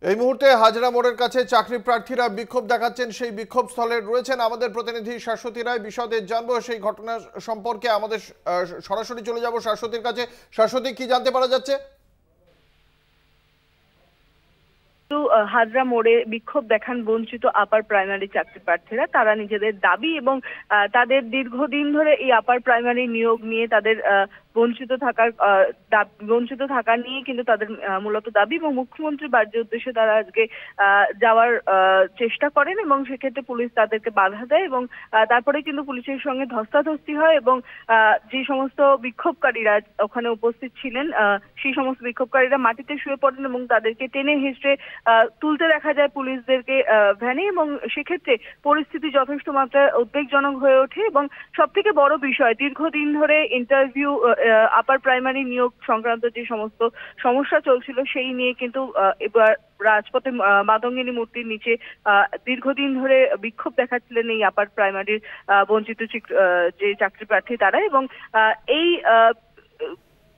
এই মুহূর্তে হাজরা মোড়ের কাছে চাকরি প্রার্থীরা বিক্ষোভ দেখাচ্ছেন। সেই বিক্ষোভ স্থলে রয়েছেন আমাদের প্রতিনিধি শাশ্বতী রায়। বিশদে জানবো সেই ঘটনা সম্পর্কে। আমাদের সরাসরি চলে যাব শাশ্বতীর কাছে। শাশ্বতী, কি জানতে পারা যাচ্ছে? হাজরা মোড়ে বিক্ষোভ দেখান বঞ্চিত আপার প্রাইমারি চাকরি প্রার্থীরা। তারা নিজেদের দাবি এবং তাদের দীর্ঘদিন ধরে এই আপার প্রাইমারি নিয়োগ নিয়ে তাদের বঞ্চিত থাকা নিয়ে কিন্তু তাদের মূলত দাবি, এবং মুখ্যমন্ত্রীর বাড়ির উদ্দেশ্যে তারা আজকে যাওয়ার চেষ্টা করেন এবং সেক্ষেত্রে পুলিশ তাদেরকে বাধা দেয় এবং তারপরে কিন্তু পুলিশের সঙ্গে ধস্তাধস্তি হয় এবং যে সমস্ত বিক্ষোভকারীরা ওখানে উপস্থিত ছিলেন সেই সমস্ত বিক্ষোভকারীরা মাটিতে শুয়ে পড়েন এবং তাদেরকে টেনে হিঁচড়ে তুলতে দেখা যায় পুলিশদেরকে ভ্যানে, এবং সেক্ষেত্রে পরিস্থিতি যথেষ্ট মাত্রায় উদ্বেগজনক হয়ে ওঠে। এবং সব থেকে বড় বিষয়, দীর্ঘদিন ধরে ইন্টারভিউ আপার প্রাইমারি নিয়োগ সংক্রান্ত যে সমস্ত সমস্যা চলছিল সেই নিয়ে কিন্তু এবার রাজপথে মাতঙ্গিনী মূর্তির নিচে দীর্ঘদিন ধরে বিক্ষোভ দেখাচ্ছিলেন এই আপার প্রাইমারির বঞ্চিত যে চাকরি প্রার্থী তারা, এবং এই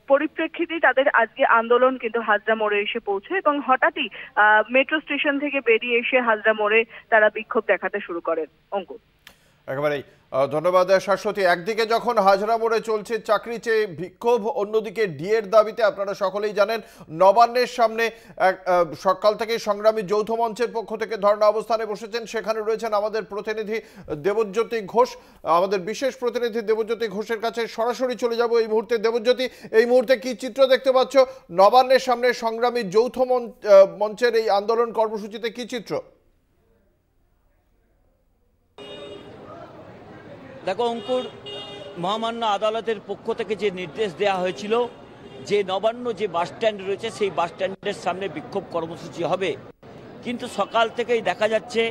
পরিপ্রেক্ষিতে তাদের আজকে আন্দোলন কিন্তু হাজরা মোড়ে এসে পৌঁছে এবং হঠাৎই মেট্রো স্টেশন থেকে বেরিয়ে এসে হাজরা মোড়ে তারা বিক্ষোভ দেখাতে শুরু করেন। অঙ্কুর, একেবারেই ধন্যবাদ শাশ্বতী। একদিকে যখন হাজরা মোড়ে চলছে চাকরি চেয়ে বিক্ষোভ, অন্যদিকে ডিএর দাবিতে আপনারা সকলেই জানেন নবান্নের সামনে সকাল থেকে সংগ্রামী যৌথ মঞ্চের পক্ষ থেকে ধর্ণা অবস্থানে বসেছেন। সেখানে রয়েছেন আমাদের প্রতিনিধি দেবজ্যোতি ঘোষ। আমাদের বিশেষ প্রতিনিধি দেবজ্যোতি ঘোষের কাছে সরাসরি চলে যাব এই মুহূর্তে। দেবজ্যোতি, এই মুহূর্তে কি চিত্র দেখতে পাচ্ছ নবান্নের সামনে সংগ্রামী যৌথ মঞ্চের এই আন্দোলন কর্মসূচিতে? কি চিত্র? দেখো অঙ্কুর, মহামান্য আদালতের পক্ষ থেকে যে নির্দেশ দেওয়া হয়েছিল যে নবান্ন যে বাস স্ট্যান্ড রয়েছে সেই বাস স্ট্যান্ডের সামনে বিক্ষোভ কর্মসূচি হবে, কিন্তু সকাল থেকেই দেখা যাচ্ছে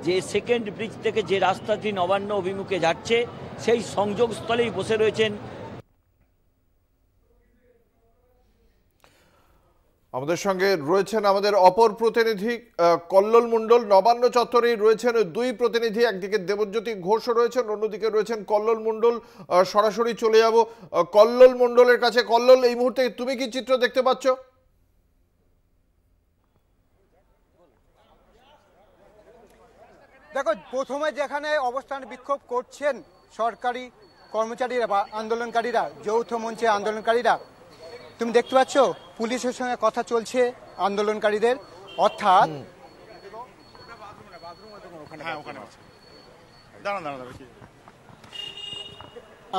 যে সেকেন্ড ব্রিজ থেকে যে রাস্তাটি নবান্ন অভিমুখে যাচ্ছে সেই সংযোগস্থলেই বসে রয়েছেন। আমাদের সঙ্গে রয়েছেন আমাদের অপর প্রতিনিধি কল্লোল মণ্ডল। নবান্ন চত্বরেই রয়েছেন দুই প্রতিনিধি, একদিকে দেবজ্যোতি ঘোষ রয়েছেন, অন্যদিকে রয়েছেন কল্লোল মণ্ডল। সরাসরি চলে যাব কল্লোল মণ্ডলের কাছে। কল্লোল, এই মুহূর্তে তুমি কি চিত্র দেখতে পাচ্ছ? দেখো, প্রথমে যেখানে অবস্থান বিক্ষোভ করছেন সরকারি কর্মচারীরা বা আন্দোলনকারীরা, যৌথ মঞ্চে আন্দোলনকারীরা, তুমি দেখতে পাচ্ছ পুলিশের সঙ্গে কথা চলছে আন্দোলনকারীদের, অর্থাৎ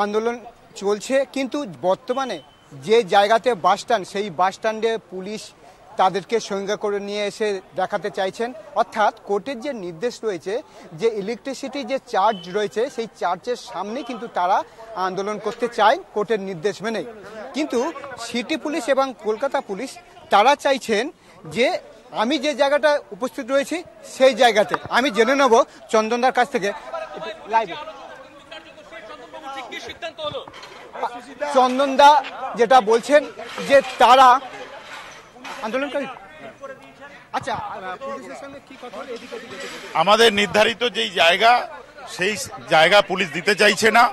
আন্দোলন চলছে। কিন্তু বর্তমানে যে জায়গাতে বাস স্ট্যান্ড, সেই বাস স্ট্যান্ডে পুলিশ তাদেরকে সঙ্গে করে নিয়ে এসে দেখাতে চাইছেন। অর্থাৎ কোর্টের যে নির্দেশ রয়েছে, যে ইলেকট্রিসিটি যে চার্জ রয়েছে, সেই চার্জের সামনে কিন্তু তারা আন্দোলন করতে চায় কোর্টের নির্দেশ মেনে। কিন্তু সিটি পুলিশ এবং কলকাতা পুলিশ তারা চাইছেন যে আমি যে জায়গাটা উপস্থিত রয়েছি সেই জায়গাতে। আমি জেনে নেব চন্দনদার কাছ থেকে লাইভে। চন্দনদা যেটা বলছেন যে তারা আন্দোলনকারী, আচ্ছা পুলিশের সঙ্গে কি কথা হলো? আমাদের নির্ধারিত যেই জায়গা সেই জায়গা পুলিশ দিতে চাইছে না,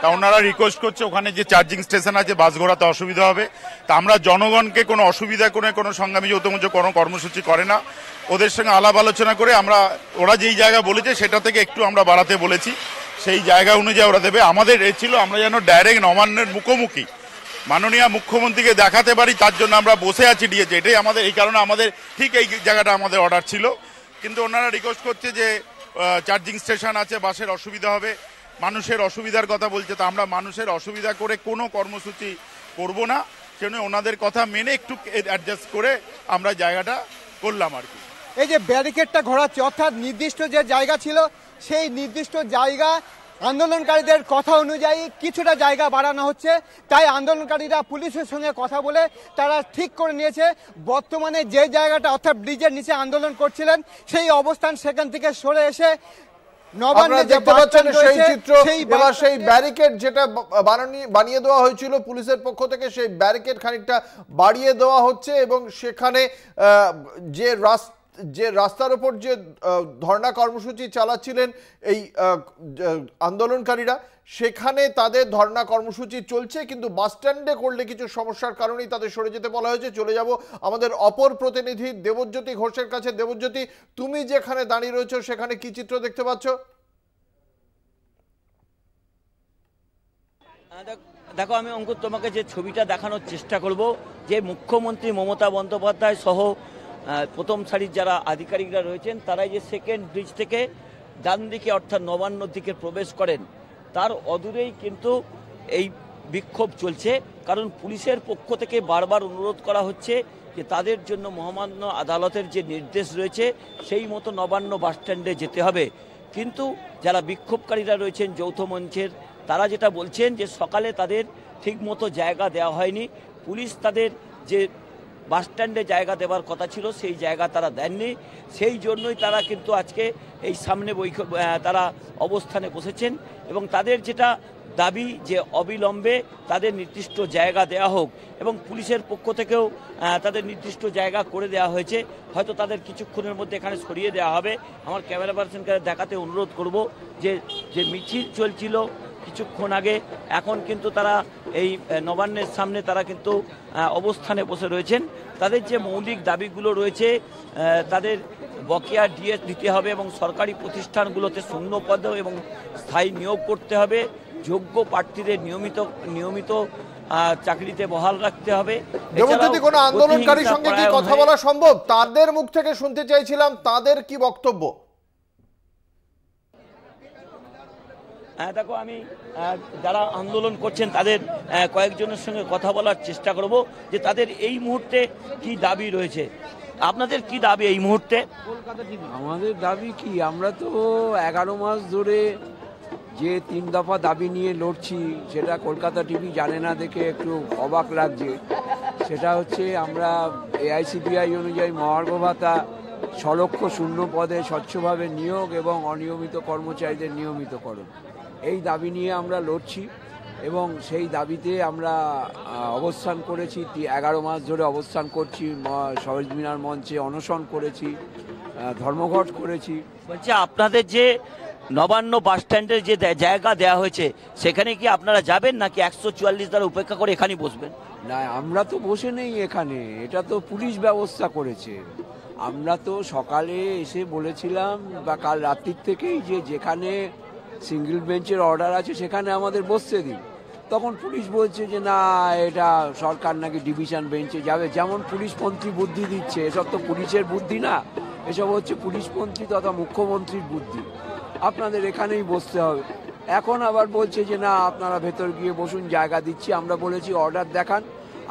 তা ওনারা রিকোয়েস্ট করছে ওখানে যে চার্জিং স্টেশন আছে বাস ঘোরাতে অসুবিধা হবে। তা আমরা জনগণকে কোনো অসুবিধা করে কোনো সংগ্রামী যৌথ মঞ্চ কোনো কর্মসূচি করে না, ওদের সঙ্গে আলাপ আলোচনা করে আমরা ওরা যেই জায়গা বলেছে সেটা থেকে একটু আমরা বাড়াতে বলেছি, সেই জায়গা অনুযায়ী ওরা দেবে। আমাদের এ ছিল আমরা যেন ডাইরেক্ট নবান্নের মুখোমুখি মাননীয় মুখ্যমন্ত্রীকে দেখাতে পারি, তার জন্য আমরা বসে আছি ডিএতে। এটাই আমাদের, এই কারণে আমাদের ঠিক এই জায়গাটা আমাদের অর্ডার ছিল। কিন্তু ওনারা রিকোয়েস্ট করছে যে চার্জিং স্টেশন আছে, বাসের অসুবিধা হবে, মানুষের অসুবিধার কথা বলছে। তা আমরা মানুষের অসুবিধা করে কোনো কর্মসূচি করব না, সেজন্য ওনাদের কথা মেনে একটু অ্যাডজাস্ট করে আমরা জায়গাটা করলাম আর কি। এই যে ব্যারিকেডটা ঘোরাচ্ছে, অর্থাৎ নির্দিষ্ট যে জায়গা ছিল সেই নির্দিষ্ট জায়গা আন্দোলনকারীদের কথা অনুযায়ী কিছুটা জায়গা বাড়ানো হচ্ছে। তাই আন্দোলনকারীরা পুলিশের সঙ্গে কথা বলে তারা ঠিক করে নিয়েছে বর্তমানে যে জায়গাটা অর্থাৎ ব্রিজের নিচে আন্দোলন করছিলেন সেই অবস্থান সেখান থেকে সরে এসে সেই ব্যারিকেড যেটা বানিয়ে দেওয়া হয়েছিল পুলিশের পক্ষ থেকে, সেই ব্যারিকেড খানিকটা বাড়িয়ে দেওয়া হচ্ছে এবং সেখানে যে রাস্তার উপর যে ধর্ণা কর্মসূচি চালাচ্ছিলেন এই আন্দোলনকারীরা, সেখানে তাদের ধর্ণা কর্মসূচি চলছে, কিন্তু বাস স্ট্যান্ডে করলে কিছু সমস্যার কারণেই তাদের সরে যেতে বলা হয়েছে। চলে যাব আমাদের অপর প্রতিনিধি দেবজ্যোতি ঘোষের কাছে। দেবজ্যোতি, তুমি যেখানে দাঁড়িয়ে রয়েছো সেখানে কি চিত্র দেখতে পাচ্ছ? দেখো, আমি অঙ্কুর তোমাকে যে ছবিটা দেখানোর চেষ্টা করব, যে মুখ্যমন্ত্রী মমতা বন্দ্যোপাধ্যায় সহ প্রথম সারির যারা আধিকারিকরা রয়েছেন তারাই যে সেকেন্ড ব্রিজ থেকে ডান দিকে অর্থাৎ নবান্নর দিকে প্রবেশ করেন, তার অদূরেই কিন্তু এই বিক্ষোভ চলছে। কারণ পুলিশের পক্ষ থেকে বারবার অনুরোধ করা হচ্ছে যে তাদের জন্য মহামান্য আদালতের যে নির্দেশ রয়েছে সেই মতো নবান্ন বাসস্ট্যান্ডে যেতে হবে। কিন্তু যারা বিক্ষোভকারীরা রয়েছেন যৌথ মঞ্চের, তারা যেটা বলছেন যে সকালে তাদের ঠিকমতো জায়গা দেওয়া হয়নি। পুলিশ তাদের যে বাসস্ট্যান্ডে জায়গা দেওয়ার কথা ছিল সেই জায়গা তারা দেননি। সেই জন্যই তারা কিন্তু আজকে এই সামনে তারা অবস্থানে বসেছেন এবং তাদের যেটা দাবি যে অবিলম্বে তাদের নির্দিষ্ট জায়গা দেওয়া হোক, এবং পুলিশের পক্ষ থেকেও তাদের নির্দিষ্ট জায়গা করে দেওয়া হয়েছে। হয়তো তাদের কিছুক্ষণের মধ্যে এখানে সরিয়ে দেওয়া হবে। আমার ক্যামেরা পার্সনকে দেখাতে অনুরোধ করব যে যে মিছিল চলছিল কিছুক্ষণ আগে, এখন কিন্তু তারা এই নবান্নের সামনে তারা কিন্তু অবস্থানে বসে রয়েছেন। তাদের যে মৌলিক দাবিগুলো রয়েছে, তাদের বকেয়া ডিএস দিতে হবে এবং সরকারি প্রতিষ্ঠানগুলোতে শূন্য পদ এবং স্থায়ী নিয়োগ করতে হবে, যোগ্য প্রার্থীদের নিয়মিত চাকরিতে বহাল রাখতে হবে। দেবজ্যোতি, কোনো আন্দোলনকারীর সঙ্গে কি কথা বলা সম্ভব? তাদের মুখ থেকে শুনতে চাইছিলাম তাদের কি বক্তব্য। দেখো, আমি যারা আন্দোলন করছেন তাদের কয়েকজনের সঙ্গে কথা বলার চেষ্টা করব যে তাদের এই মুহূর্তে কি দাবি রয়েছে। আপনাদের কি দাবি এই মুহূর্তে? আমাদের দাবি কি, আমরা তো 11 মাস ধরে যে 3 দফা দাবি নিয়ে লড়ছি, সেটা কলকাতা টিভি জানে না দেখে একটু অবাক লাগছে। সেটা হচ্ছে আমরা এআইসিপিআই অনুযায়ী মহার্ঘ ভাতা, 6 লক্ষ শূন্য পদে স্বচ্ছভাবে নিয়োগ এবং অনিয়মিত কর্মচারীদের নিয়মিতকরণ, এই দাবি নিয়ে আমরা লড়ছি এবং সেই দাবিতে আমরা অবস্থান করেছি। 11 মাস ধরে অবস্থান করছি, সবুজ মিনার মঞ্চে অনশন করেছি, ধর্মঘট করেছি। বলছি, আপনাদের যে নবান্ন বাস স্ট্যান্ডের যে জায়গা দেওয়া হয়েছে সেখানে কি আপনারা যাবেন নাকি 144 দ্বারা উপেক্ষা করে এখানেই বসবেন? না, আমরা তো বসে নেই এখানে, এটা তো পুলিশ ব্যবস্থা করেছে। আমরা তো সকালে এসে বলেছিলাম বা কাল রাত্রির থেকেই যে যেখানে সিঙ্গেল বেঞ্চের অর্ডার আছে সেখানে আমাদের বসতে দিন। তখন পুলিশ বলছে যে না, এটা সরকার নাকি ডিভিশন বেঞ্চে যাবে। যেমন পুলিশপন্থী বুদ্ধি দিচ্ছে, এসব তো পুলিশের বুদ্ধি না, এসব হচ্ছে পুলিশপন্থী তথা মুখ্যমন্ত্রীর বুদ্ধি, আপনাদের এখানেই বসতে হবে। এখন আবার বলছে যে না, আপনারা ভেতর গিয়ে বসুন, জায়গা দিচ্ছি। আমরা বলেছি অর্ডার দেখান,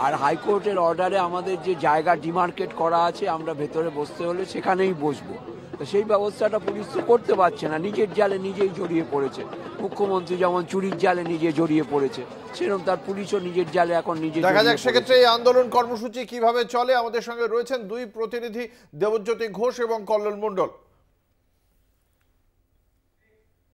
আর হাইকোর্টের অর্ডারে আমাদের যে জায়গা ডিমার্কেট করা আছে, আমরা ভেতরে বসতে হলে সেখানেই বসবো। তো সেই ব্যবস্থাটা পুলিশ তো করতে পারছে না, নিজের জালে নিজেই জড়িয়ে পড়েছে। মুখ্যমন্ত্রী যেমন চুরির জালে নিজে জড়িয়ে পড়েছে, সেরকম তার পুলিশও নিজের জালে এখন নিজে। দেখা যাক সেক্ষেত্রে এই আন্দোলন কর্মসূচি কিভাবে চলে। আমাদের সঙ্গে রয়েছেন দুই প্রতিনিধি, দেবজ্যোতি ঘোষ এবং কল্লোল মণ্ডল।